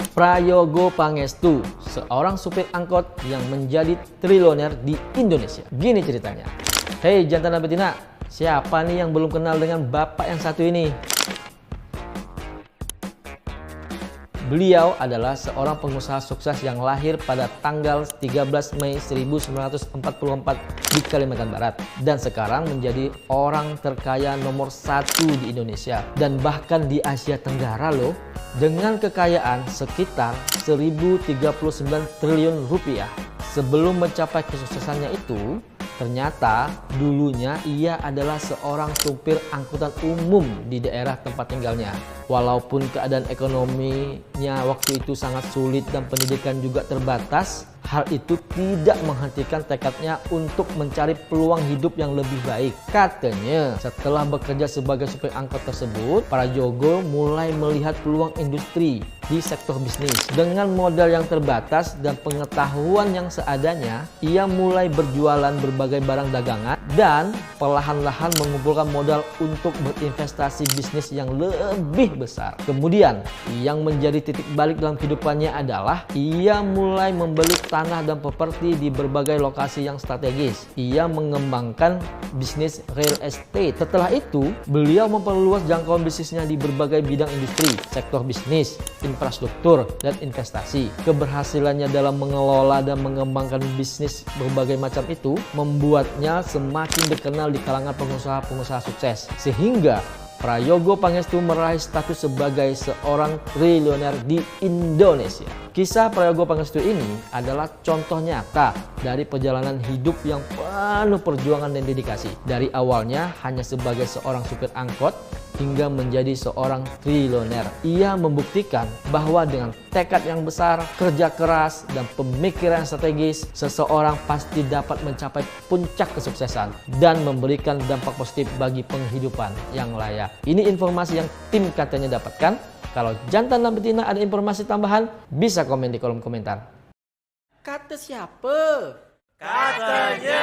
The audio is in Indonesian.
Prayogo Pangestu, seorang supir angkot yang menjadi triliuner di Indonesia. Gini ceritanya. Hei jantan dan betina, siapa nih yang belum kenal dengan bapak yang satu ini? Beliau adalah seorang pengusaha sukses yang lahir pada tanggal 13 Mei 1944 di Kalimantan Barat dan sekarang menjadi orang terkaya nomor 1 di Indonesia dan bahkan di Asia Tenggara loh, dengan kekayaan sekitar 1039 triliun rupiah. Sebelum mencapai kesuksesannya itu, ternyata dulunya ia adalah seorang supir angkutan umum di daerah tempat tinggalnya. Walaupun keadaan ekonominya waktu itu sangat sulit dan pendidikan juga terbatas, hal itu tidak menghentikan tekadnya untuk mencari peluang hidup yang lebih baik. Katanya, setelah bekerja sebagai supir angkot tersebut, Prayogo mulai melihat peluang industri di sektor bisnis. Dengan modal yang terbatas dan pengetahuan yang seadanya, ia mulai berjualan berbagai barang dagangan dan perlahan-lahan mengumpulkan modal untuk berinvestasi bisnis yang lebih besar. Kemudian, yang menjadi titik balik dalam kehidupannya adalah ia mulai membeli tanah dan properti di berbagai lokasi yang strategis. Ia mengembangkan bisnis real estate. Setelah itu, beliau memperluas jangkauan bisnisnya di berbagai bidang industri, sektor bisnis, infrastruktur, dan investasi. Keberhasilannya dalam mengelola dan mengembangkan bisnis berbagai macam itu membuatnya semakin dikenal di kalangan pengusaha-pengusaha sukses. Sehingga Prayogo Pangestu meraih status sebagai seorang triliuner di Indonesia. Kisah Prayogo Pangestu ini adalah contoh nyata dari perjalanan hidup yang penuh perjuangan dan dedikasi. Dari awalnya hanya sebagai seorang supir angkot hingga menjadi seorang triliuner. Ia membuktikan bahwa dengan tekad yang besar, kerja keras, dan pemikiran strategis, seseorang pasti dapat mencapai puncak kesuksesan dan memberikan dampak positif bagi penghidupan yang layak. Ini informasi yang tim katanya dapatkan. Kalau jantan dan betina ada informasi tambahan, bisa komen di kolom komentar. Kata siapa? Katanya.